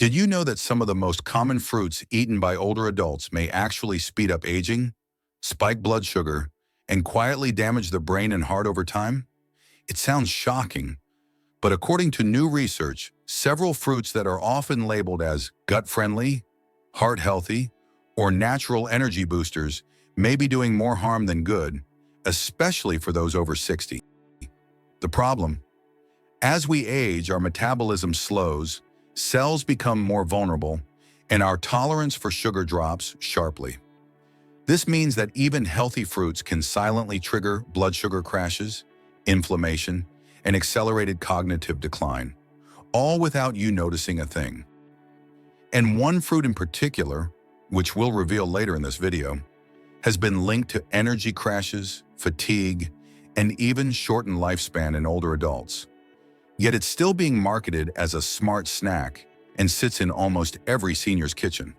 Did you know that some of the most common fruits eaten by older adults may actually speed up aging, spike blood sugar, and quietly damage the brain and heart over time? It sounds shocking, but according to new research, several fruits that are often labeled as gut-friendly, heart-healthy, or natural energy boosters may be doing more harm than good, especially for those over 60. The problem? As we age, our metabolism slows, cells become more vulnerable, and our tolerance for sugar drops sharply. This means that even healthy fruits can silently trigger blood sugar crashes, inflammation, and accelerated cognitive decline, all without you noticing a thing. And one fruit in particular, which we'll reveal later in this video, has been linked to energy crashes, fatigue, and even shortened lifespan in older adults. Yet it's still being marketed as a smart snack and sits in almost every senior's kitchen.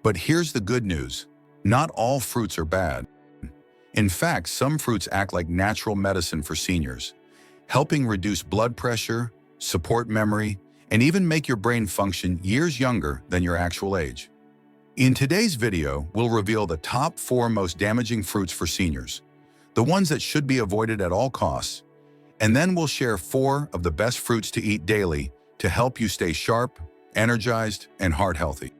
But here's the good news. Not all fruits are bad. In fact, some fruits act like natural medicine for seniors, helping reduce blood pressure, support memory, and even make your brain function years younger than your actual age. In today's video, we'll reveal the top 4 most damaging fruits for seniors, the ones that should be avoided at all costs, and then we'll share 4 of the best fruits to eat daily to help you stay sharp, energized, and heart healthy.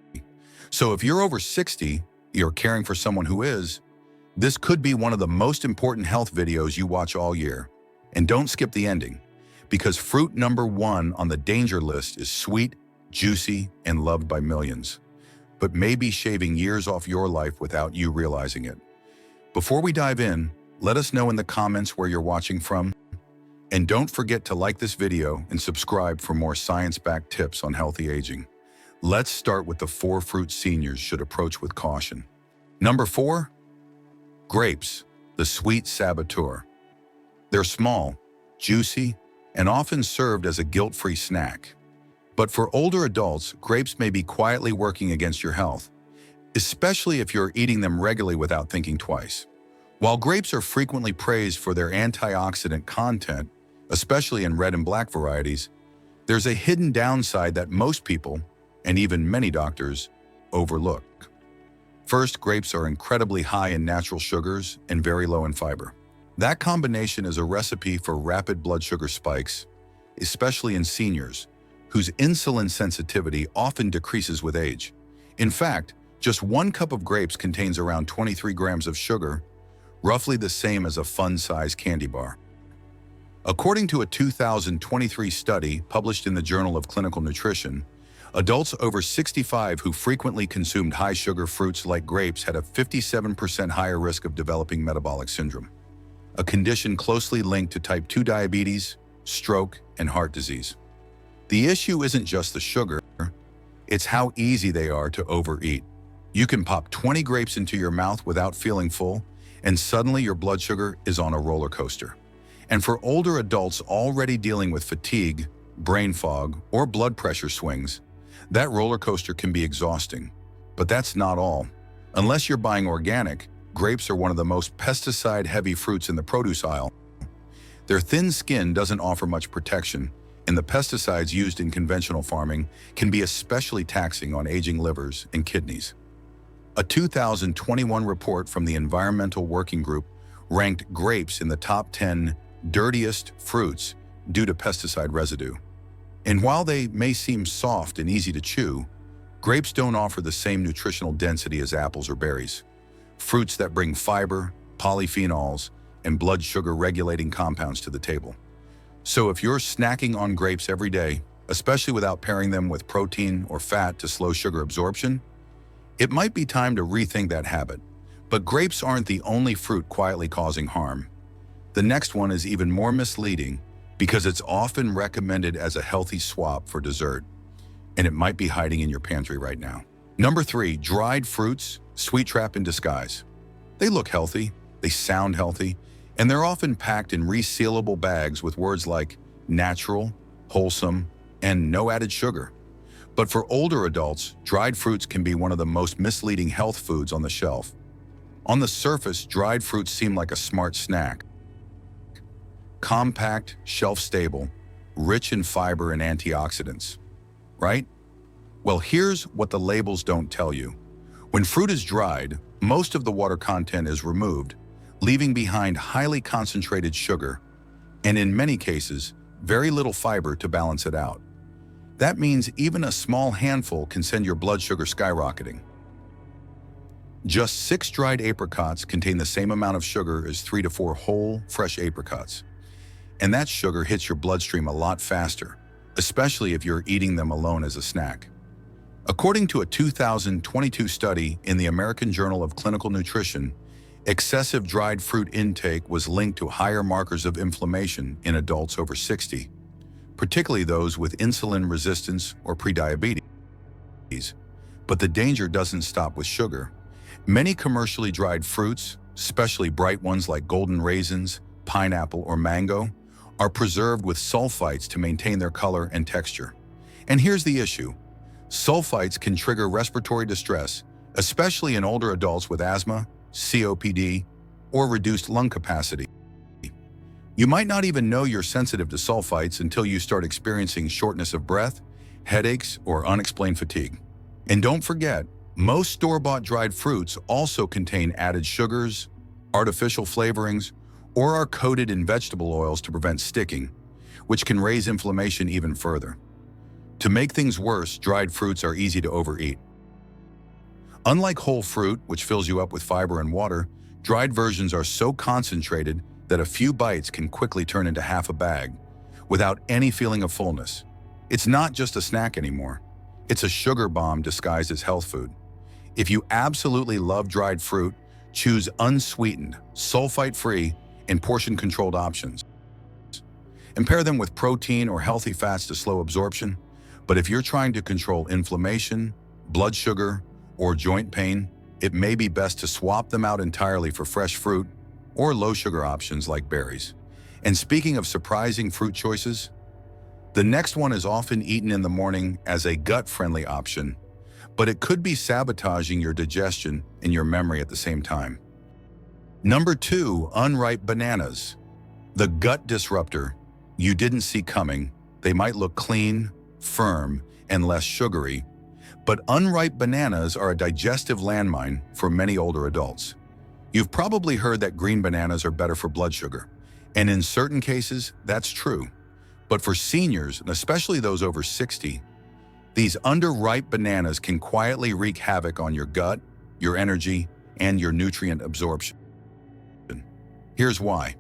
So if you're over 60, you're caring for someone who is, this could be one of the most important health videos you watch all year. And don't skip the ending, because fruit number 1 on the danger list is sweet, juicy, and loved by millions, but may be shaving years off your life without you realizing it. Before we dive in, let us know in the comments where you're watching from. And don't forget to like this video and subscribe for more science-backed tips on healthy aging. Let's start with the 4 fruits seniors should approach with caution. Number 4, grapes, the sweet saboteur. They're small, juicy, and often served as a guilt-free snack. But for older adults, grapes may be quietly working against your health, especially if you're eating them regularly without thinking twice. While grapes are frequently praised for their antioxidant content, especially in red and black varieties, there's a hidden downside that most people, and even many doctors, overlook. First, grapes are incredibly high in natural sugars and very low in fiber. That combination is a recipe for rapid blood sugar spikes, especially in seniors, whose insulin sensitivity often decreases with age. In fact, just 1 cup of grapes contains around 23 grams of sugar, roughly the same as a fun-sized candy bar. According to a 2023 study published in the Journal of Clinical Nutrition, adults over 65 who frequently consumed high-sugar fruits like grapes had a 57% higher risk of developing metabolic syndrome, a condition closely linked to type 2 diabetes, stroke, and heart disease. The issue isn't just the sugar, it's how easy they are to overeat. You can pop 20 grapes into your mouth without feeling full, and suddenly your blood sugar is on a roller coaster. And for older adults already dealing with fatigue, brain fog, or blood pressure swings, that roller coaster can be exhausting. But that's not all. Unless you're buying organic, grapes are one of the most pesticide-heavy fruits in the produce aisle. Their thin skin doesn't offer much protection, and the pesticides used in conventional farming can be especially taxing on aging livers and kidneys. A 2021 report from the Environmental Working Group ranked grapes in the top 10 dirtiest fruits due to pesticide residue. And while they may seem soft and easy to chew, grapes don't offer the same nutritional density as apples or berries. Fruits that bring fiber, polyphenols, and blood sugar regulating compounds to the table. So if you're snacking on grapes every day, especially without pairing them with protein or fat to slow sugar absorption, it might be time to rethink that habit. But grapes aren't the only fruit quietly causing harm. The next one is even more misleading because it's often recommended as a healthy swap for dessert, and it might be hiding in your pantry right now. Number 3, dried fruits, sweet trap in disguise. They look healthy, they sound healthy, and they're often packed in resealable bags with words like natural, wholesome, and no added sugar. But for older adults, dried fruits can be one of the most misleading health foods on the shelf. On the surface, dried fruits seem like a smart snack. Compact, shelf-stable, rich in fiber and antioxidants, right? Well, here's what the labels don't tell you. When fruit is dried, most of the water content is removed, leaving behind highly concentrated sugar, and in many cases, very little fiber to balance it out. That means even a small handful can send your blood sugar skyrocketing. Just 6 dried apricots contain the same amount of sugar as 3 to 4 whole, fresh apricots. And that sugar hits your bloodstream a lot faster, especially if you're eating them alone as a snack. According to a 2022 study in the American Journal of Clinical Nutrition, excessive dried fruit intake was linked to higher markers of inflammation in adults over 60, particularly those with insulin resistance or prediabetes. But the danger doesn't stop with sugar. Many commercially dried fruits, especially bright ones like golden raisins, pineapple, or mango, are preserved with sulfites to maintain their color and texture. And here's the issue. Sulfites can trigger respiratory distress, especially in older adults with asthma, COPD, or reduced lung capacity. You might not even know you're sensitive to sulfites until you start experiencing shortness of breath, headaches, or unexplained fatigue. And don't forget, most store-bought dried fruits also contain added sugars, artificial flavorings, or are coated in vegetable oils to prevent sticking, which can raise inflammation even further. To make things worse, dried fruits are easy to overeat. Unlike whole fruit, which fills you up with fiber and water, dried versions are so concentrated that a few bites can quickly turn into half a bag, without any feeling of fullness. It's not just a snack anymore. It's a sugar bomb disguised as health food. If you absolutely love dried fruit, choose unsweetened, sulfite-free, and portion-controlled options. And pair them with protein or healthy fats to slow absorption. But if you're trying to control inflammation, blood sugar, or joint pain, it may be best to swap them out entirely for fresh fruit or low-sugar options like berries. And speaking of surprising fruit choices, the next one is often eaten in the morning as a gut-friendly option, but it could be sabotaging your digestion and your memory at the same time. Number 2, unripe bananas. The gut disruptor you didn't see coming. They might look clean, firm, and less sugary, but unripe bananas are a digestive landmine for many older adults. You've probably heard that green bananas are better for blood sugar, and in certain cases, that's true. But for seniors, and especially those over 60, these underripe bananas can quietly wreak havoc on your gut, your energy, and your nutrient absorption. Here's why.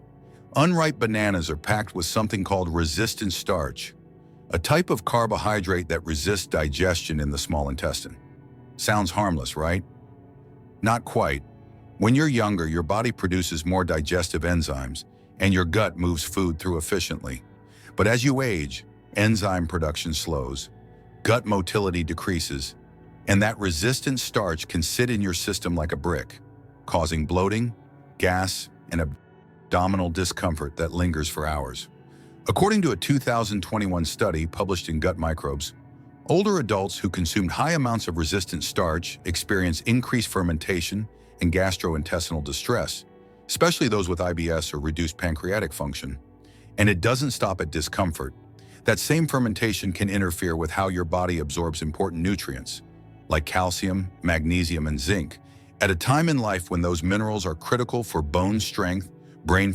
Unripe bananas are packed with something called resistant starch, a type of carbohydrate that resists digestion in the small intestine. Sounds harmless, right? Not quite. When you're younger, your body produces more digestive enzymes, and your gut moves food through efficiently. But as you age, enzyme production slows, gut motility decreases, and that resistant starch can sit in your system like a brick, causing bloating, gas, and abdominal discomfort that lingers for hours. According to a 2021 study published in Gut Microbes, older adults who consumed high amounts of resistant starch experience increased fermentation and gastrointestinal distress, especially those with IBS or reduced pancreatic function. And it doesn't stop at discomfort. That same fermentation can interfere with how your body absorbs important nutrients, like calcium, magnesium, and zinc, at a time in life when those minerals are critical for bone strength, brain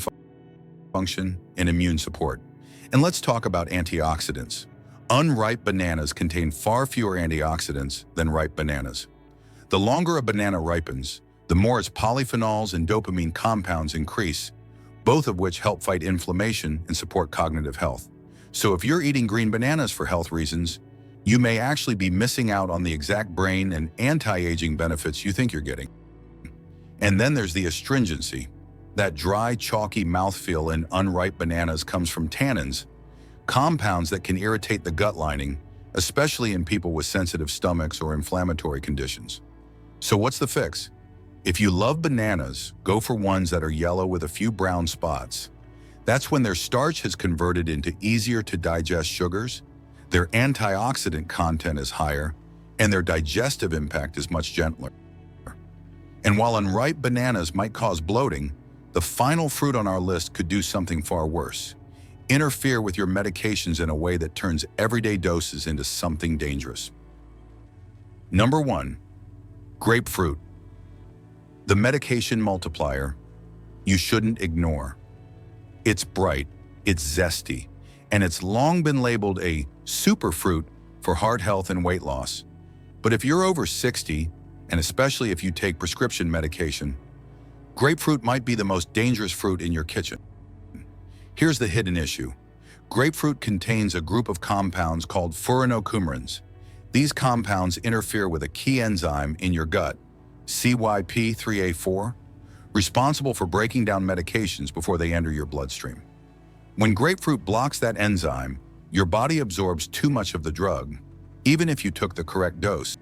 function, and immune support. And let's talk about antioxidants. Unripe bananas contain far fewer antioxidants than ripe bananas. The longer a banana ripens, the more its polyphenols and dopamine compounds increase, both of which help fight inflammation and support cognitive health. So if you're eating green bananas for health reasons, you may actually be missing out on the exact brain and anti-aging benefits you think you're getting. And then there's the astringency. That dry, chalky mouthfeel in unripe bananas comes from tannins, compounds that can irritate the gut lining, especially in people with sensitive stomachs or inflammatory conditions. So what's the fix? If you love bananas, go for ones that are yellow with a few brown spots. That's when their starch has converted into easier to digest sugars, their antioxidant content is higher, and their digestive impact is much gentler. And while unripe bananas might cause bloating, the final fruit on our list could do something far worse. Interfere with your medications in a way that turns everyday doses into something dangerous. Number 1. Grapefruit, the medication multiplier you shouldn't ignore. It's bright, it's zesty, and it's long been labeled a superfruit for heart health and weight loss. But if you're over 60, and especially if you take prescription medication, grapefruit might be the most dangerous fruit in your kitchen. Here's the hidden issue. Grapefruit contains a group of compounds called furanocoumarins. These compounds interfere with a key enzyme in your gut, CYP3A4, responsible for breaking down medications before they enter your bloodstream. When grapefruit blocks that enzyme, your body absorbs too much of the drug, even if you took the correct dose.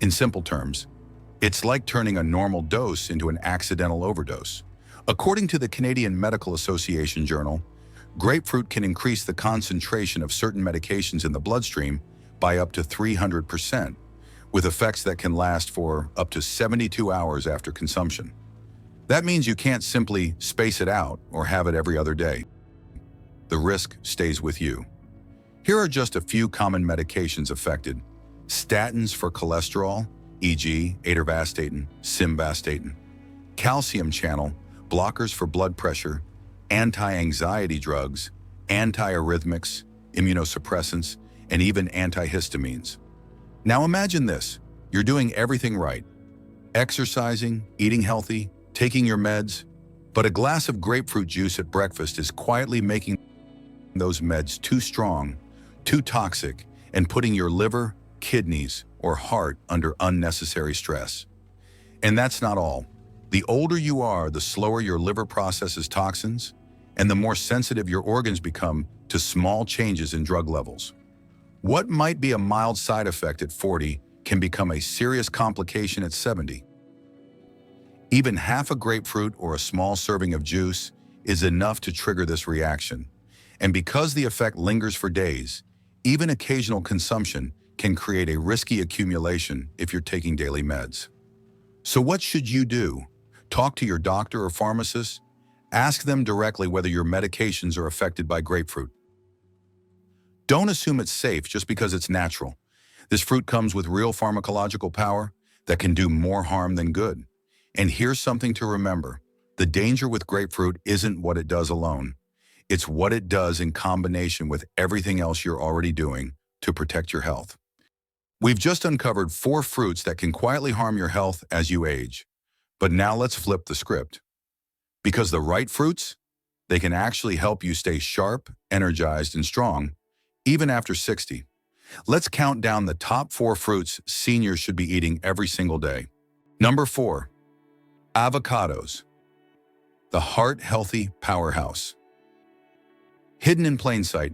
In simple terms, it's like turning a normal dose into an accidental overdose. According to the Canadian Medical Association Journal, grapefruit can increase the concentration of certain medications in the bloodstream by up to 300%, with effects that can last for up to 72 hours after consumption. That means you can't simply space it out or have it every other day. The risk stays with you. Here are just a few common medications affected. Statins for cholesterol, e.g. atorvastatin, simvastatin. Calcium channel blockers for blood pressure, anti-anxiety drugs, antiarrhythmics, immunosuppressants, and even antihistamines. Now imagine this. You're doing everything right. Exercising, eating healthy, taking your meds, but a glass of grapefruit juice at breakfast is quietly making those meds too strong, too toxic, and putting your liver, kidneys, or heart under unnecessary stress. And that's not all. The older you are, the slower your liver processes toxins, and the more sensitive your organs become to small changes in drug levels. What might be a mild side effect at 40 can become a serious complication at 70. Even half a grapefruit or a small serving of juice is enough to trigger this reaction. And because the effect lingers for days, even occasional consumption can create a risky accumulation if you're taking daily meds. So what should you do? Talk to your doctor or pharmacist. Ask them directly whether your medications are affected by grapefruit. Don't assume it's safe just because it's natural. This fruit comes with real pharmacological power that can do more harm than good. And here's something to remember. The danger with grapefruit isn't what it does alone. It's what it does in combination with everything else you're already doing to protect your health. We've just uncovered 4 fruits that can quietly harm your health as you age. But now let's flip the script. Because the right fruits, they can actually help you stay sharp, energized, and strong, even after 60. Let's count down the top 4 fruits seniors should be eating every single day. Number 4, avocados, the heart-healthy powerhouse. Hidden in plain sight,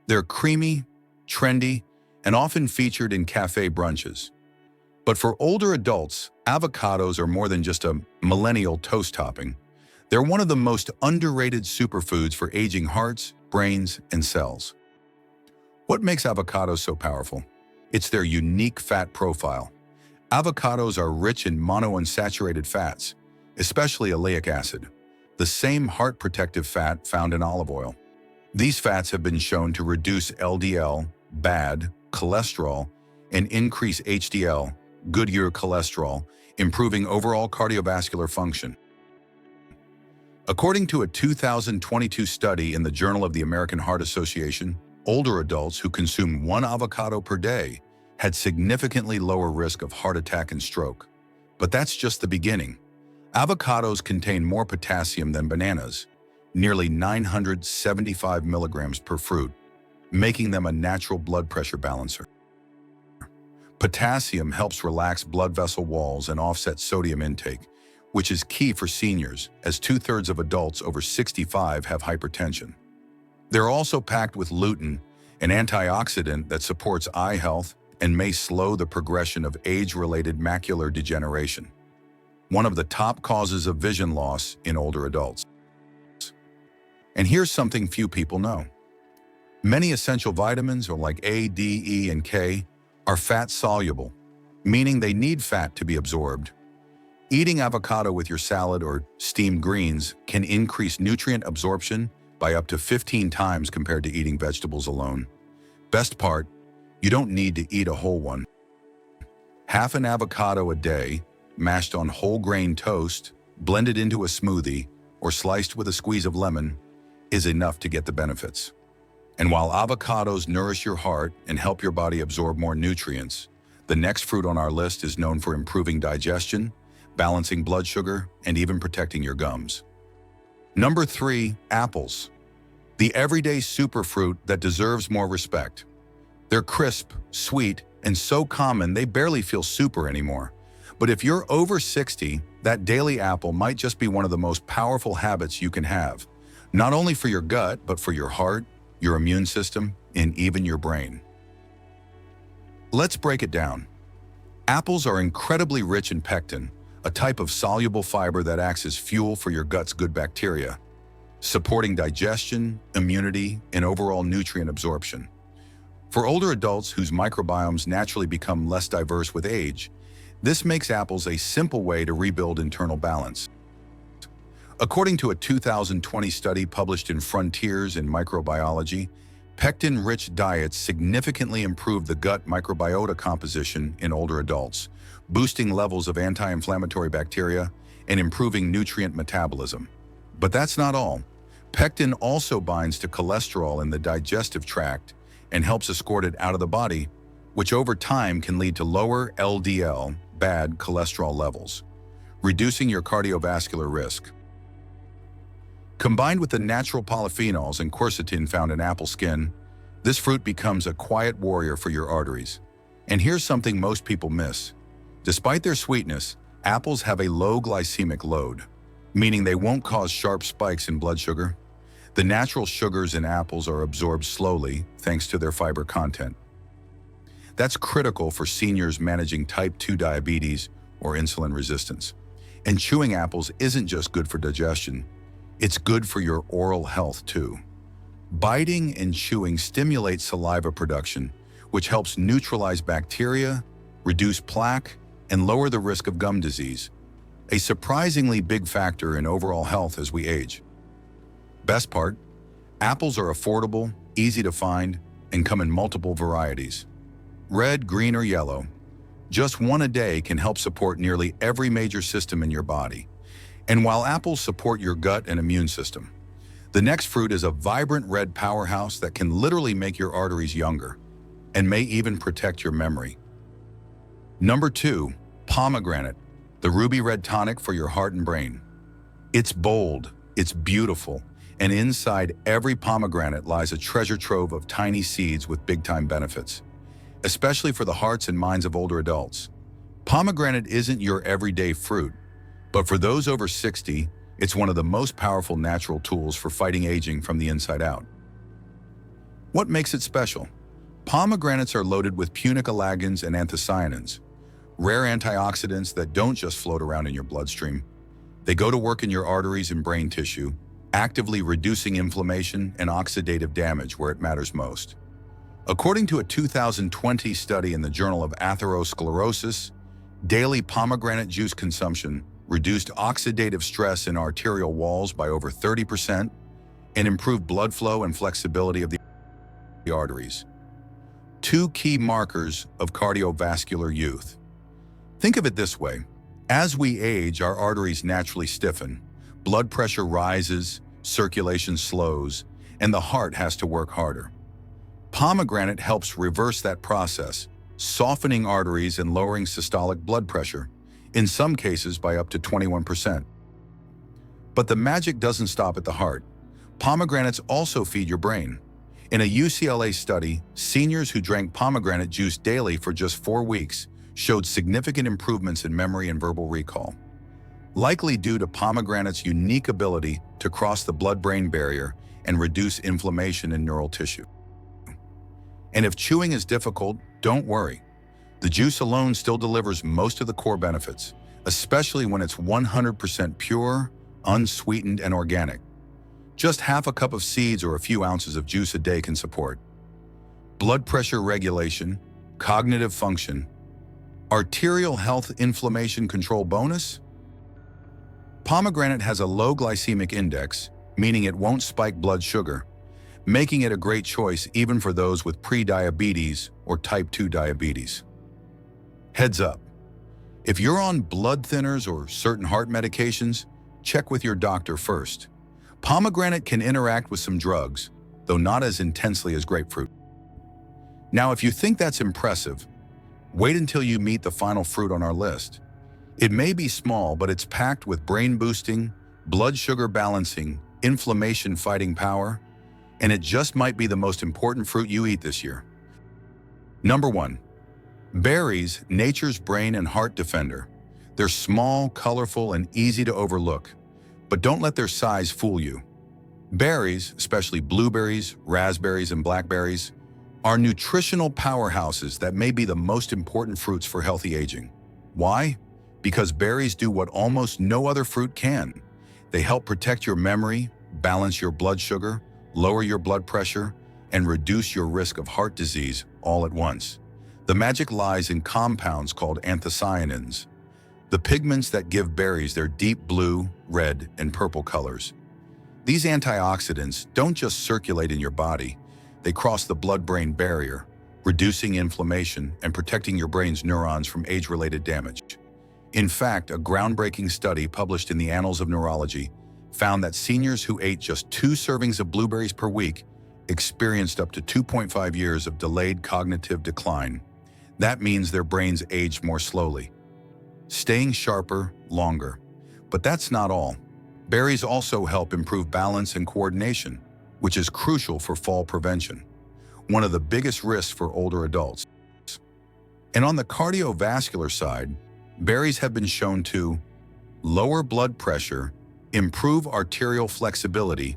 they're creamy, trendy, and often featured in cafe brunches. But for older adults, avocados are more than just a millennial toast topping. They're one of the most underrated superfoods for aging hearts, brains, and cells. What makes avocados so powerful? It's their unique fat profile. Avocados are rich in monounsaturated fats, especially oleic acid, the same heart-protective fat found in olive oil. These fats have been shown to reduce LDL, bad cholesterol, and increase HDL, good cholesterol, improving overall cardiovascular function. According to a 2022 study in the Journal of the American Heart Association, older adults who consume 1 avocado per day had significantly lower risk of heart attack and stroke. But that's just the beginning. Avocados contain more potassium than bananas, nearly 975 milligrams per fruit, making them a natural blood pressure balancer. Potassium helps relax blood vessel walls and offset sodium intake, which is key for seniors, as 2/3 of adults over 65 have hypertension. They're also packed with lutein, an antioxidant that supports eye health and may slow the progression of age-related macular degeneration, one of the top causes of vision loss in older adults. And here's something few people know. Many essential vitamins, like A, D, E, and K, are fat-soluble, meaning they need fat to be absorbed. Eating avocado with your salad or steamed greens can increase nutrient absorption by up to 15 times compared to eating vegetables alone. Best part, you don't need to eat a whole one. Half an avocado a day, mashed on whole grain toast, blended into a smoothie, or sliced with a squeeze of lemon, is enough to get the benefits. And while avocados nourish your heart and help your body absorb more nutrients, the next fruit on our list is known for improving digestion, balancing blood sugar, and even protecting your gums. Number 3, apples. The everyday superfruit that deserves more respect. They're crisp, sweet, and so common they barely feel super anymore. But if you're over 60, that daily apple might just be one of the most powerful habits you can have, not only for your gut, but for your heart, your immune system, and even your brain. Let's break it down. Apples are incredibly rich in pectin, a type of soluble fiber that acts as fuel for your gut's good bacteria, supporting digestion, immunity, and overall nutrient absorption. For older adults whose microbiomes naturally become less diverse with age, this makes apples a simple way to rebuild internal balance. According to a 2020 study published in Frontiers in Microbiology, pectin-rich diets significantly improve the gut microbiota composition in older adults, boosting levels of anti-inflammatory bacteria and improving nutrient metabolism. But that's not all. Pectin also binds to cholesterol in the digestive tract and helps escort it out of the body, which over time can lead to lower LDL, bad cholesterol levels, reducing your cardiovascular risk. Combined with the natural polyphenols and quercetin found in apple skin, this fruit becomes a quiet warrior for your arteries. And here's something most people miss. Despite their sweetness, apples have a low glycemic load, meaning they won't cause sharp spikes in blood sugar. The natural sugars in apples are absorbed slowly thanks to their fiber content. That's critical for seniors managing type 2 diabetes or insulin resistance. And chewing apples isn't just good for digestion, it's good for your oral health too. Biting and chewing stimulates saliva production, which helps neutralize bacteria, reduce plaque, and lower the risk of gum disease, a surprisingly big factor in overall health as we age. Best part, apples are affordable, easy to find, and come in multiple varieties. Red, green, or yellow. Just one a day can help support nearly every major system in your body. And while apples support your gut and immune system, the next fruit is a vibrant red powerhouse that can literally make your arteries younger and may even protect your memory. Number 2, pomegranate, the ruby red tonic for your heart and brain. It's bold, it's beautiful, and inside every pomegranate lies a treasure trove of tiny seeds with big-time benefits, especially for the hearts and minds of older adults. Pomegranate isn't your everyday fruit, but for those over 60, it's one of the most powerful natural tools for fighting aging from the inside out. What makes it special? Pomegranates are loaded with punicalagins and anthocyanins, rare antioxidants that don't just float around in your bloodstream. They go to work in your arteries and brain tissue, actively reducing inflammation and oxidative damage where it matters most. According to a 2020 study in the Journal of Atherosclerosis, daily pomegranate juice consumption reduced oxidative stress in arterial walls by over 30% and improved blood flow and flexibility of the arteries. 2 key markers of cardiovascular youth. Think of it this way. As we age, our arteries naturally stiffen, blood pressure rises, circulation slows, and the heart has to work harder. Pomegranate helps reverse that process, softening arteries and lowering systolic blood pressure, in some cases by up to 21%. But the magic doesn't stop at the heart. Pomegranates also feed your brain. In a UCLA study, seniors who drank pomegranate juice daily for just 4 weeks showed significant improvements in memory and verbal recall, likely due to pomegranate's unique ability to cross the blood-brain barrier and reduce inflammation in neural tissue. And if chewing is difficult, don't worry. The juice alone still delivers most of the core benefits, especially when it's 100% pure, unsweetened, and organic. Just half a cup of seeds or a few ounces of juice a day can support blood pressure regulation, cognitive function, arterial health, inflammation control bonus. Pomegranate has a low glycemic index, meaning it won't spike blood sugar, making it a great choice even for those with pre-diabetes or type 2 diabetes. Heads up, if you're on blood thinners or certain heart medications, check with your doctor first. Pomegranate can interact with some drugs, though not as intensely as grapefruit. Now, if you think that's impressive, wait until you meet the final fruit on our list. It may be small, but it's packed with brain-boosting, blood sugar balancing, inflammation-fighting power, and it just might be the most important fruit you eat this year. Number 1. Berries, nature's brain and heart defender. They're small, colorful, and easy to overlook, but don't let their size fool you. Berries, especially blueberries, raspberries, and blackberries, are nutritional powerhouses that may be the most important fruits for healthy aging. Why? Because berries do what almost no other fruit can. They help protect your memory, balance your blood sugar, lower your blood pressure, and reduce your risk of heart disease all at once. The magic lies in compounds called anthocyanins, the pigments that give berries their deep blue, red, and purple colors. These antioxidants don't just circulate in your body, they cross the blood-brain barrier, reducing inflammation and protecting your brain's neurons from age-related damage. In fact, a groundbreaking study published in the Annals of Neurology found that seniors who ate just 2 servings of blueberries per week experienced up to 2.5 years of delayed cognitive decline. That means their brains aged more slowly, staying sharper longer. But that's not all. Berries also help improve balance and coordination, which is crucial for fall prevention, one of the biggest risks for older adults. And on the cardiovascular side, berries have been shown to lower blood pressure, improve arterial flexibility,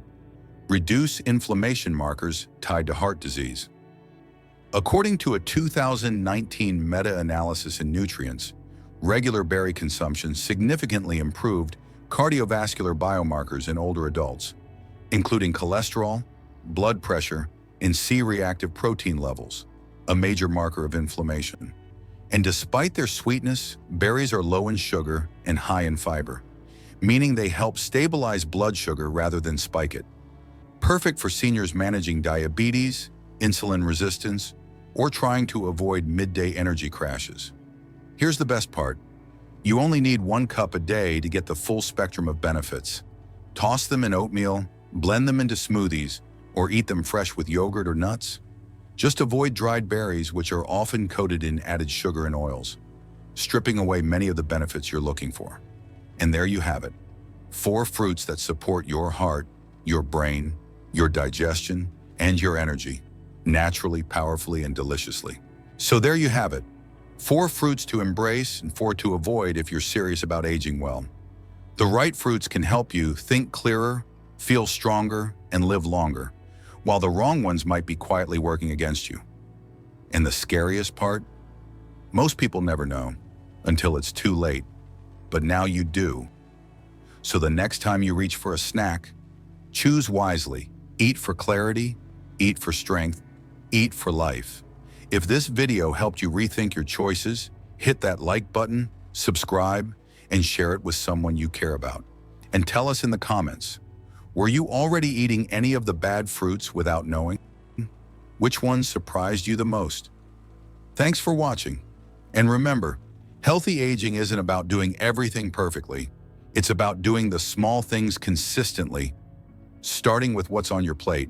reduce inflammation markers tied to heart disease. According to a 2019 meta-analysis in Nutrients, regular berry consumption significantly improved cardiovascular biomarkers in older adults, including cholesterol, blood pressure, and C-reactive protein levels, a major marker of inflammation. And despite their sweetness, berries are low in sugar and high in fiber, meaning they help stabilize blood sugar rather than spike it. Perfect for seniors managing diabetes, insulin resistance, or trying to avoid midday energy crashes. Here's the best part. You only need 1 cup a day to get the full spectrum of benefits. Toss them in oatmeal, blend them into smoothies, or eat them fresh with yogurt or nuts. Just avoid dried berries, which are often coated in added sugar and oils, stripping away many of the benefits you're looking for. And there you have it. 4 fruits that support your heart, your brain, your digestion, and your energy, naturally, powerfully, and deliciously. So there you have it. 4 fruits to embrace and 4 to avoid if you're serious about aging well. The right fruits can help you think clearer, feel stronger, and live longer, while the wrong ones might be quietly working against you. And the scariest part? Most people never know until it's too late, but now you do. So the next time you reach for a snack, choose wisely. Eat for clarity, eat for strength, eat for life. If this video helped you rethink your choices, hit that like button, subscribe, and share it with someone you care about. And tell us in the comments, were you already eating any of the bad fruits without knowing? Which ones surprised you the most? Thanks for watching. And remember, healthy aging isn't about doing everything perfectly. It's about doing the small things consistently, starting with what's on your plate.